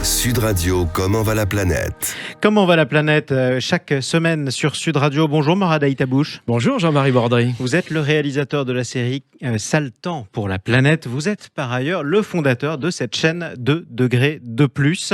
Sud Radio, comment va la planète? Comment va la planète chaque semaine sur Sud Radio. Bonjour Morad Aïtabouche. Bonjour Jean-Marie Bordry. Vous êtes le réalisateur de la série Sale temps pour la planète. Vous êtes par ailleurs le fondateur de cette chaîne 2 degrés de plus.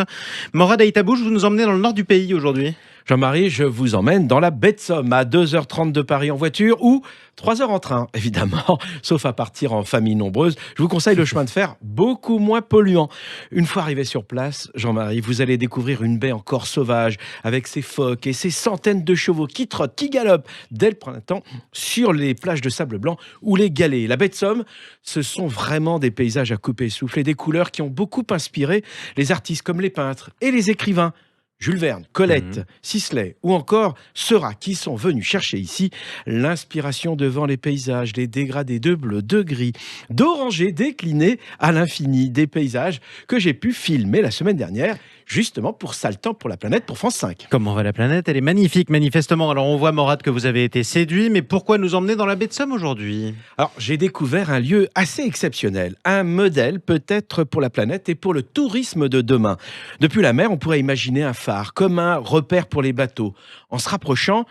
Morad Aïtabouche, vous nous emmenez dans le nord du pays aujourd'hui. Jean-Marie, je vous emmène dans la baie de Somme, à 2h30 de Paris en voiture ou 3h en train, évidemment, sauf à partir en famille nombreuse. Je vous conseille le chemin de fer, beaucoup moins polluant. Une fois arrivé sur place, Jean-Marie, vous allez découvrir une baie encore sauvage, avec ses phoques et ses centaines de chevaux qui trottent, qui galopent dès le printemps sur les plages de sable blanc ou les galets. La baie de Somme, ce sont vraiment des paysages à couper souffle et des couleurs qui ont beaucoup inspiré les artistes comme les peintres et les écrivains. Jules Verne, Colette, Sisley ou encore Seurat qui sont venus chercher ici l'inspiration devant les paysages, les dégradés de bleu, de gris, d'orangé déclinés à l'infini, des paysages que j'ai pu filmer la semaine dernière justement pour Sale temps pour la planète pour France 5. Comment va la planète? Elle est magnifique, manifestement. Alors on voit Morad que vous avez été séduit, mais pourquoi nous emmener dans la baie de Somme aujourd'hui? Alors j'ai découvert un lieu assez exceptionnel, un modèle peut-être pour la planète et pour le tourisme de demain. Depuis la mer, on pourrait imaginer un phare comme un repère pour les bateaux. En se rapprochant,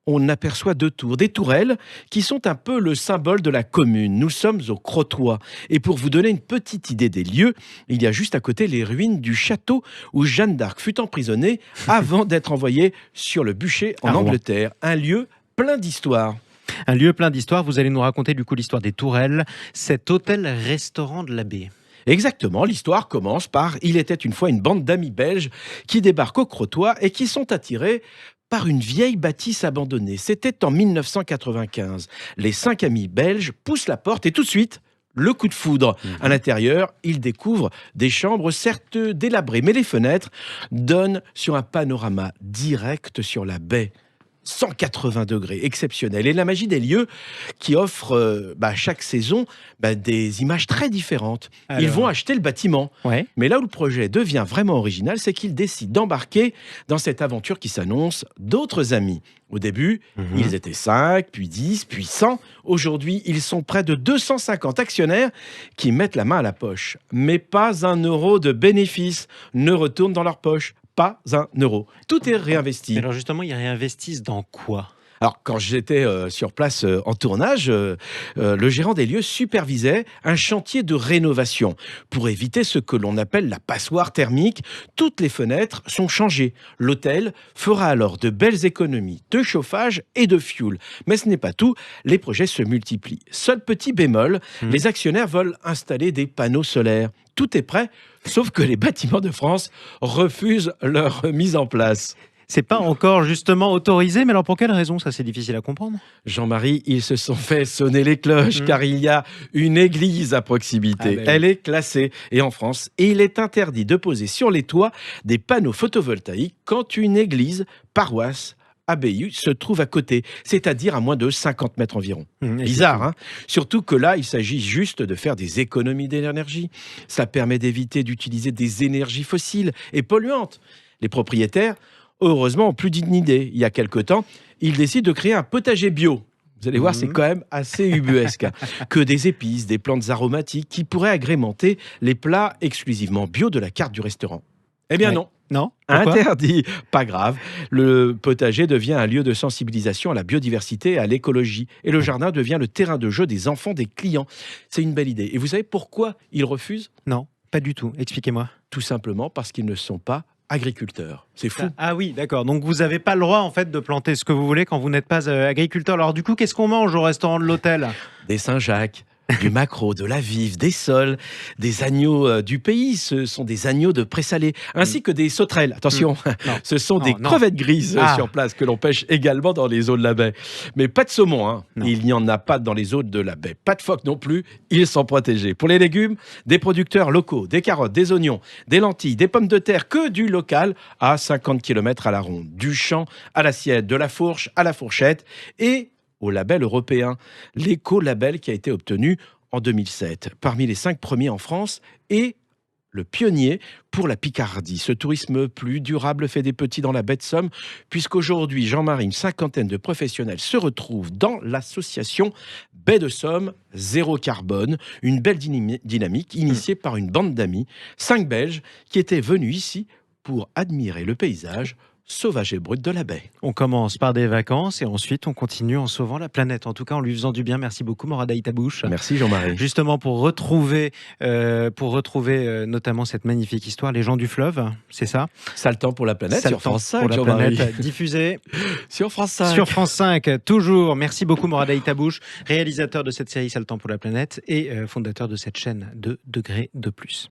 on aperçoit deux tours, des tourelles qui sont un peu le symbole de la commune. Nous sommes au Crotoy. Et pour vous donner une petite idée des lieux, il y a juste à côté les ruines du château où Jeanne d'Arc fut emprisonnée avant d'être envoyée sur le bûcher en Angleterre. Un lieu plein d'histoire. Un lieu plein d'histoire. Vous allez nous raconter du coup l'histoire des tourelles, cet hôtel-restaurant de la baie. Exactement, l'histoire commence par « Il était une fois une bande d'amis belges qui débarquent au Crotoy et qui sont attirés par une vieille bâtisse abandonnée. C'était en 1995. Les 5 amis belges poussent la porte et tout de suite, le coup de foudre. À l'intérieur, ils découvrent des chambres certes délabrées, mais les fenêtres donnent sur un panorama direct sur la baie. 180 degrés, exceptionnel. Et la magie des lieux qui offrent chaque saison des images très différentes. Alors... Ils vont acheter le bâtiment. Ouais. Mais là où le projet devient vraiment original, c'est qu'ils décident d'embarquer dans cette aventure qui s'annonce d'autres amis. Au début, ils étaient 5, puis 10, puis 100. Aujourd'hui, ils sont près de 250 actionnaires qui mettent la main à la poche. Mais pas un euro de bénéfice ne retourne dans leur poche. Pas un euro. Tout est réinvesti. Mais alors justement, ils réinvestissent dans quoi ? Alors, quand j'étais sur place en tournage, le gérant des lieux supervisait un chantier de rénovation. Pour éviter ce que l'on appelle la passoire thermique, toutes les fenêtres sont changées. L'hôtel fera alors de belles économies de chauffage et de fioul. Mais ce n'est pas tout, les projets se multiplient. Seul petit bémol, les actionnaires veulent installer des panneaux solaires. Tout est prêt, sauf que les bâtiments de France refusent leur mise en place. C'est pas encore justement autorisé, mais alors pour quelle raison? Ça, c'est difficile à comprendre. Jean-Marie, ils se sont fait sonner les cloches car il y a une église à proximité. Elle est classée et en France, et il est interdit de poser sur les toits des panneaux photovoltaïques quand une église, paroisse, abbaye se trouve à côté, c'est-à-dire à moins de 50 mètres environ. Bizarre, hein? Surtout que là, il s'agit juste de faire des économies d'énergie. Ça permet d'éviter d'utiliser des énergies fossiles et polluantes. Les propriétaires, heureusement, ont plus d'une idée. Il y a quelque temps, ils décident de créer un potager bio. Vous allez voir, c'est quand même assez ubuesque. Que des épices, des plantes aromatiques qui pourraient agrémenter les plats exclusivement bio de la carte du restaurant. Eh bien non. Non. Pourquoi ? Interdit. Pas grave. Le potager devient un lieu de sensibilisation à la biodiversité et à l'écologie. Et le jardin devient le terrain de jeu des enfants des clients. C'est une belle idée. Et vous savez pourquoi ils refusent ? Non, pas du tout. Expliquez-moi. Tout simplement parce qu'ils ne sont pas agriculteurs. C'est fou. Ah oui, d'accord. Donc vous n'avez pas le droit en fait de planter ce que vous voulez quand vous n'êtes pas agriculteur. Alors du coup, qu'est-ce qu'on mange au restaurant de l'hôtel ? Des Saint-Jacques, du maquereau, de la vive, des sols, des agneaux du pays. Ce sont des agneaux de présalé, ainsi que des sauterelles. Attention, ce sont des crevettes grises sur place que l'on pêche également dans les eaux de la baie. Mais pas de saumon, hein. Il n'y en a pas dans les eaux de la baie. Pas de phoques non plus, ils sont protégés. Pour les légumes, des producteurs locaux, des carottes, des oignons, des lentilles, des pommes de terre, que du local à 50 km à la ronde. Du champ à l'assiette, de la fourche à la fourchette et au label européen, l'éco-label qui a été obtenu en 2007, parmi les 5 premiers en France et le pionnier pour la Picardie. Ce tourisme plus durable fait des petits dans la baie de Somme, puisqu'aujourd'hui, Jean-Marie, une cinquantaine de professionnels se retrouvent dans l'association Baie de Somme Zéro Carbone, une belle dynamique initiée par une bande d'amis, 5 Belges, qui étaient venus ici pour admirer le paysage sauvage et brut de la baie. On commence par des vacances et ensuite on continue en sauvant la planète. En tout cas, en lui faisant du bien. Merci beaucoup, Morad Aïtabouche. Merci Jean-Marie. Justement, pour retrouver notamment cette magnifique histoire, Les gens du fleuve, c'est ça? Sale temps pour la planète Sale sur temps France 5, pour la Jean-Marie. planète, diffusée Sur France 5. sur France 5, toujours. Merci beaucoup, Morad Aïtabouche, réalisateur de cette série Sale temps pour la planète et fondateur de cette chaîne de Degré de Plus.